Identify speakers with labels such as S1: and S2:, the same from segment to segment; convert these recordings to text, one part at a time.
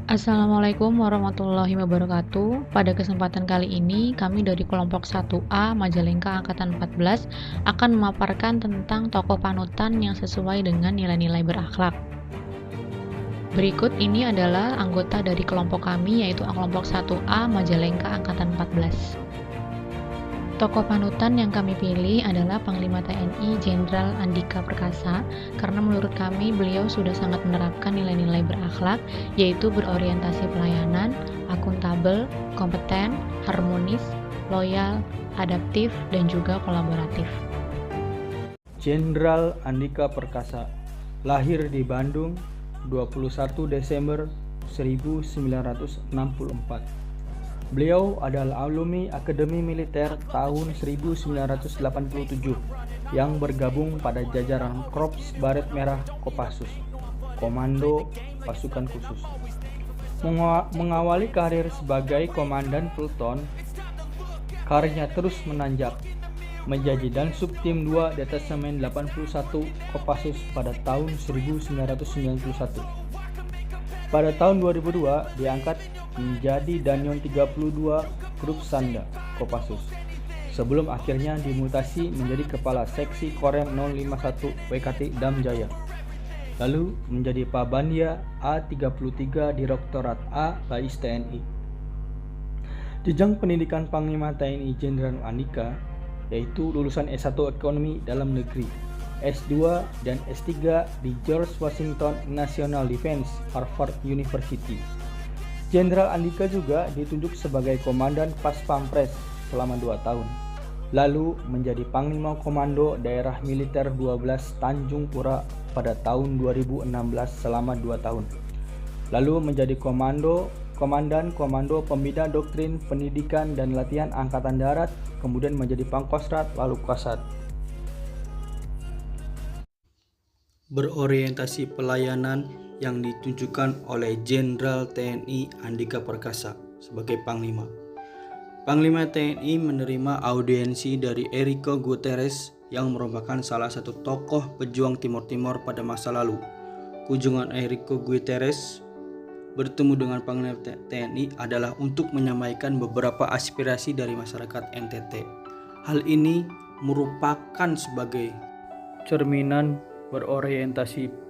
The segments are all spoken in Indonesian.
S1: Assalamualaikum warahmatullahi wabarakatuh. Pada kesempatan kali ini, kami dari kelompok 1A Majalengka Angkatan 14 akan memaparkan tentang tokoh panutan yang sesuai dengan nilai-nilai berakhlak. Berikut ini adalah anggota dari kelompok kami, yaitu kelompok 1A Majalengka Angkatan 14. Tokoh panutan yang kami pilih adalah Panglima TNI Jenderal Andika Perkasa, karena menurut kami beliau sudah sangat menerapkan nilai-nilai berakhlak, yaitu berorientasi pelayanan, akuntabel, kompeten, harmonis, loyal, adaptif, dan juga kolaboratif.
S2: Jenderal Andika Perkasa lahir di Bandung 21 Desember 1964. Beliau adalah alumni Akademi Militer tahun 1987 yang bergabung pada jajaran Korps Baret Merah Kopassus, Komando Pasukan Khusus. Mengawali karir sebagai komandan Pluton, karirnya terus menanjak menjadi Dansub Tim 2 Detasemen 81 Kopassus pada tahun 1991. Pada tahun 2002 diangkat menjadi Danyon 32 Grup Sanda Kopassus, sebelum akhirnya dimutasi menjadi Kepala Seksi Korem 051 WKT Damjaya, lalu menjadi Pabandia A33 Direktorat A Bais TNI. Jenjang pendidikan Panglima TNI Jenderal Andika yaitu lulusan S1 Ekonomi Dalam Negeri, S2 dan S3 di George Washington National Defense Harvard University. Jenderal Andika juga ditunjuk sebagai Komandan Pas Pampres selama 2 tahun, lalu menjadi Panglima Komando Daerah Militer 12 Tanjung Pura pada tahun 2016 selama 2 tahun, lalu menjadi Komandan Komando Pembina Doktrin Pendidikan dan Latihan Angkatan Darat, kemudian menjadi Pangkostrat lalu Kasat. Berorientasi pelayanan yang ditunjukkan oleh Jenderal TNI Andika Perkasa sebagai Panglima. Panglima TNI menerima audiensi dari Enrique Guterres yang merupakan salah satu tokoh pejuang Timur Timur pada masa lalu. Kunjungan Enrique Guterres bertemu dengan Panglima TNI adalah untuk menyampaikan beberapa aspirasi dari masyarakat NTT. Hal ini merupakan sebagai cerminan berorientasi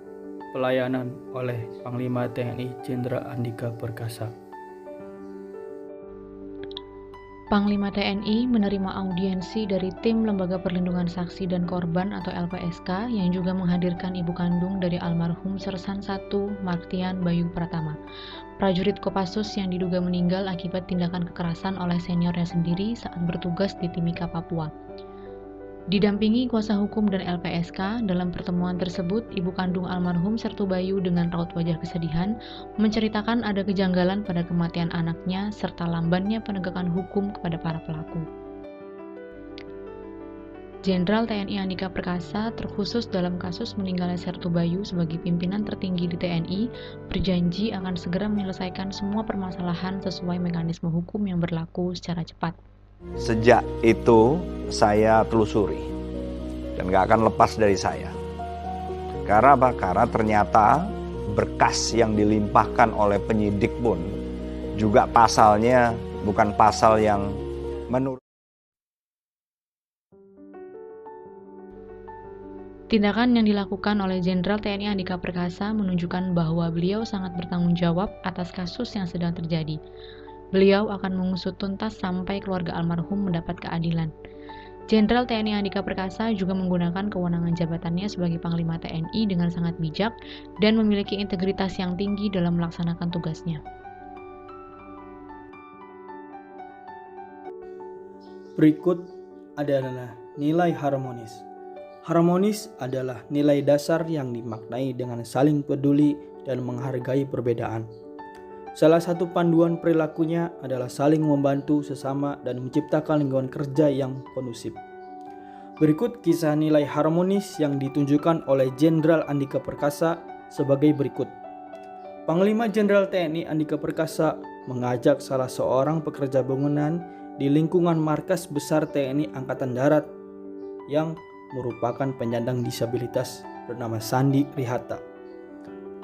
S2: pelayanan oleh Panglima TNI Jenderal Andika Perkasa.
S1: Panglima TNI menerima audiensi dari tim Lembaga Perlindungan Saksi dan Korban atau LPSK yang juga menghadirkan ibu kandung dari almarhum Sersan 1 Martian Bayu Pratama, prajurit Kopassus yang diduga meninggal akibat tindakan kekerasan oleh seniornya sendiri saat bertugas di Timika, Papua. Didampingi kuasa hukum dan LPSK, dalam pertemuan tersebut, ibu kandung almarhum Sertu Bayu dengan raut wajah kesedihan menceritakan ada kejanggalan pada kematian anaknya serta lambannya penegakan hukum kepada para pelaku. Jenderal TNI Andika Perkasa, terkhusus dalam kasus meninggalnya Sertu Bayu sebagai pimpinan tertinggi di TNI, berjanji akan segera menyelesaikan semua permasalahan sesuai mekanisme hukum yang berlaku secara cepat.
S3: Sejak itu saya telusuri dan gak akan lepas dari saya. Karena apa? Karena ternyata berkas yang dilimpahkan oleh penyidik pun juga pasalnya bukan pasal yang menurut.
S1: Tindakan yang dilakukan oleh Jenderal TNI Andika Perkasa menunjukkan bahwa beliau sangat bertanggung jawab atas kasus yang sedang terjadi. Beliau akan mengusut tuntas sampai keluarga almarhum mendapat keadilan. Jenderal TNI Andika Perkasa juga menggunakan kewenangan jabatannya sebagai Panglima TNI dengan sangat bijak dan memiliki integritas yang tinggi dalam melaksanakan tugasnya.
S2: Berikut adalah nilai harmonis. Harmonis adalah nilai dasar yang dimaknai dengan saling peduli dan menghargai perbedaan. Salah satu panduan perilakunya adalah saling membantu sesama dan menciptakan lingkungan kerja yang kondusif. Berikut kisah nilai harmonis yang ditunjukkan oleh Jenderal Andika Perkasa sebagai berikut. Panglima Jenderal TNI Andika Perkasa mengajak salah seorang pekerja bangunan di lingkungan markas besar TNI Angkatan Darat yang merupakan penyandang disabilitas bernama Sandi Rihata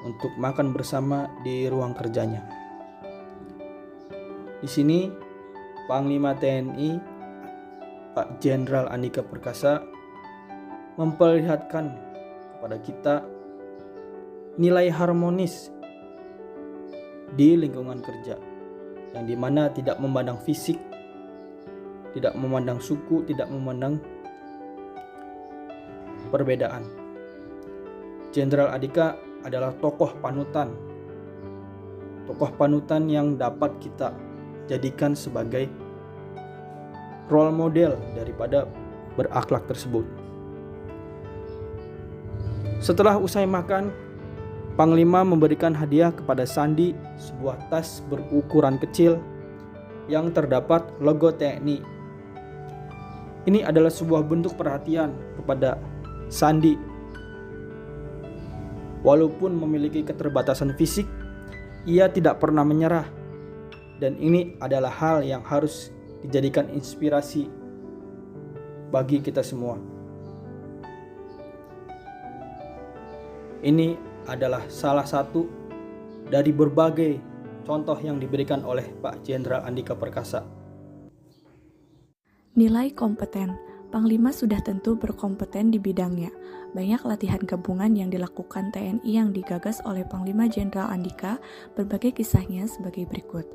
S2: untuk makan bersama di ruang kerjanya. Di sini Panglima TNI Pak Jenderal Andika Perkasa memperlihatkan kepada kita nilai harmonis di lingkungan kerja, yang dimana tidak memandang fisik, tidak memandang suku, tidak memandang perbedaan. Jenderal Andika adalah tokoh panutan yang dapat kita jadikan sebagai role model daripada berakhlak tersebut. Setelah usai makan, Panglima memberikan hadiah kepada Sandi sebuah tas berukuran kecil yang terdapat logo TNI. Ini adalah sebuah bentuk perhatian kepada Sandi. Walaupun memiliki keterbatasan fisik, ia tidak pernah menyerah. Dan ini adalah hal yang harus dijadikan inspirasi bagi kita semua. Ini adalah salah satu dari berbagai contoh yang diberikan oleh Pak Jenderal Andika Perkasa.
S4: Nilai kompeten. Panglima sudah tentu berkompeten di bidangnya. Banyak latihan gabungan yang dilakukan TNI yang digagas oleh Panglima Jenderal Andika, berbagai kisahnya sebagai berikut.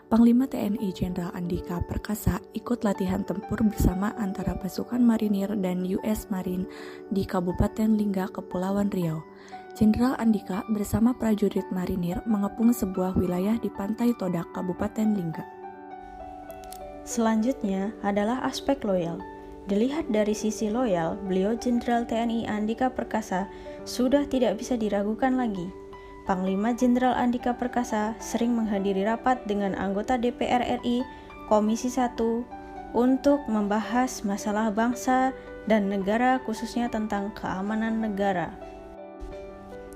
S4: Panglima TNI Jenderal Andika Perkasa ikut latihan tempur bersama antara pasukan marinir dan US Marine di Kabupaten Lingga, Kepulauan Riau. Jenderal Andika bersama prajurit marinir mengepung sebuah wilayah di Pantai Todak, Kabupaten Lingga.
S5: Selanjutnya adalah aspek loyal. Dilihat dari sisi loyal, beliau Jenderal TNI Andika Perkasa sudah tidak bisa diragukan lagi. Panglima Jenderal Andika Perkasa sering menghadiri rapat dengan anggota DPR RI Komisi 1 untuk membahas masalah bangsa dan negara, khususnya tentang keamanan negara.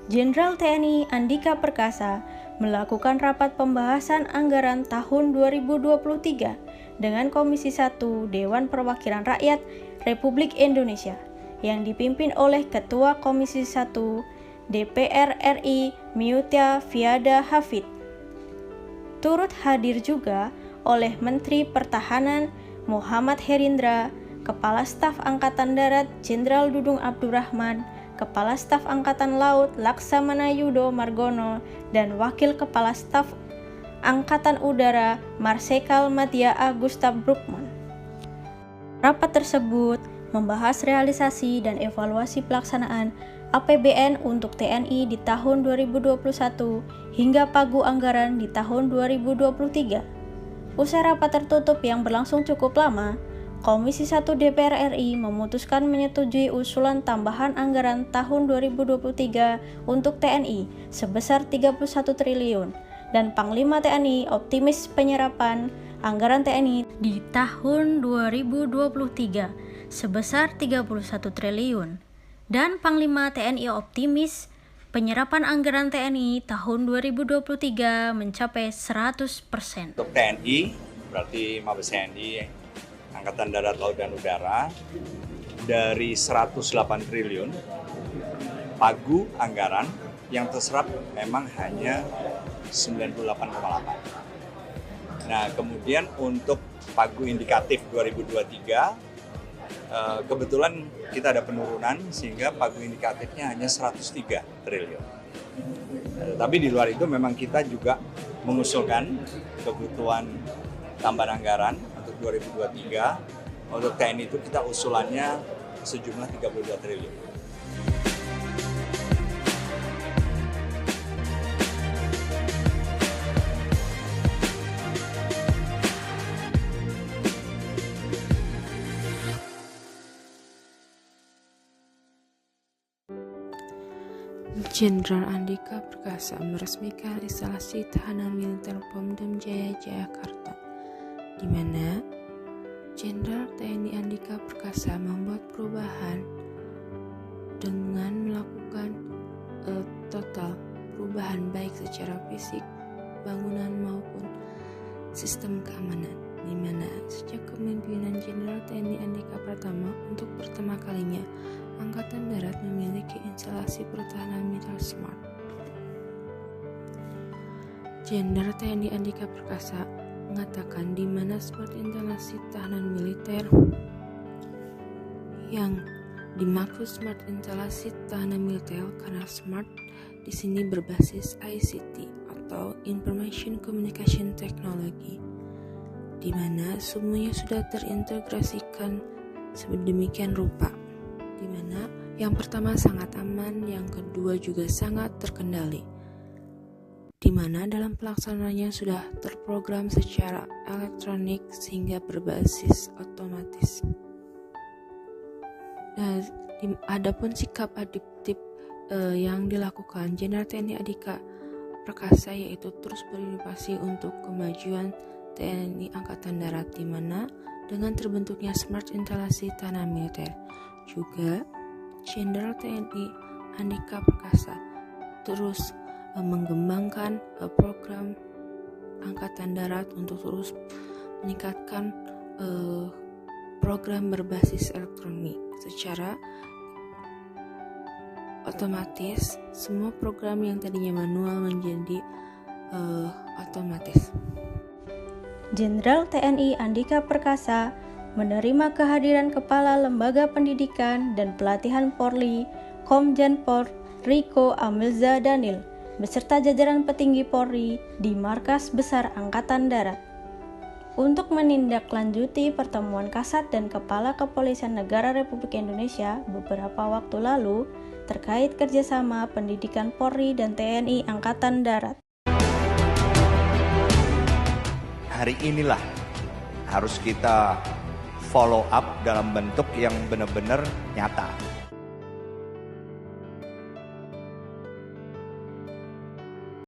S5: Jenderal TNI Andika Perkasa melakukan rapat pembahasan anggaran tahun 2023 dengan Komisi 1 Dewan Perwakilan Rakyat Republik Indonesia yang dipimpin oleh Ketua Komisi 1 DPR RI Miutia Fiada Hafid. Turut hadir juga oleh Menteri Pertahanan Muhammad Herindra, Kepala Staf Angkatan Darat Jenderal Dudung Abdurrahman, Kepala Staf Angkatan Laut Laksamana Yudo Margono, dan Wakil Kepala Staf Angkatan Udara Marsikal Madya Gustav Bruckmann. Rapat tersebut membahas realisasi dan evaluasi pelaksanaan APBN untuk TNI di tahun 2021 hingga pagu anggaran di tahun 2023. Usai rapat tertutup yang berlangsung cukup lama, Komisi 1 DPR RI memutuskan menyetujui usulan tambahan anggaran tahun 2023 untuk TNI sebesar 31 triliun. Dan Panglima TNI optimis penyerapan anggaran TNI di tahun 2023 sebesar 31 triliun. Dan Panglima TNI optimis penyerapan anggaran TNI tahun 2023 mencapai 100%.
S3: Untuk TNI, berarti Mabes TNI, Angkatan Darat, Laut, dan Udara, dari 108 triliun, pagu anggaran yang terserap memang hanya 98,8. Nah, kemudian untuk pagu indikatif 2023, kebetulan kita ada penurunan sehingga pagu indikatifnya hanya 103 triliun. Tapi di luar itu memang kita juga mengusulkan kebutuhan tambahan anggaran untuk 2023. Untuk TNI itu kita usulannya sejumlah 32 triliun.
S6: Jenderal Andika Perkasa meresmikan instalasi tahanan militer Pom Jaya Jayakarta, di mana Jenderal TNI Andika Perkasa membuat perubahan dengan melakukan total perubahan baik secara fisik, bangunan maupun sistem keamanan, di mana sejak kepemimpinan Jenderal TNI Andika Pratama untuk pertama kalinya Angkatan Darat memiliki instalasi pertahanan militer smart. Jenderal TNI Andika Perkasa mengatakan di mana smart instalasi tahanan militer yang dimaksud smart instalasi tahanan militer karena smart di sini berbasis ICT atau Information Communication Technology, di mana semuanya sudah terintegrasikan sedemikian rupa, di mana yang pertama sangat aman, yang kedua juga sangat terkendali, di mana dalam pelaksanaannya sudah terprogram secara elektronik sehingga berbasis otomatis. Nah, adapun sikap adaptif yang dilakukan Jenderal TNI Andika Perkasa yaitu terus berinovasi untuk kemajuan TNI Angkatan Darat, di mana dengan terbentuknya smart instalasi tahanan militer. Juga Jenderal TNI Andika Perkasa terus mengembangkan program Angkatan Darat untuk terus meningkatkan program berbasis elektronik secara otomatis. Semua program yang tadinya manual menjadi otomatis.
S5: Jenderal TNI Andika Perkasa menerima kehadiran Kepala Lembaga Pendidikan dan Pelatihan Polri, Komjen Pol Riko Amelza Daniel, beserta jajaran petinggi Polri di Markas Besar Angkatan Darat untuk menindaklanjuti pertemuan Kasat dan Kepala Kepolisian Negara Republik Indonesia beberapa waktu lalu terkait kerjasama pendidikan Polri dan TNI Angkatan Darat.
S3: Hari inilah harus kita follow up dalam bentuk yang benar-benar nyata.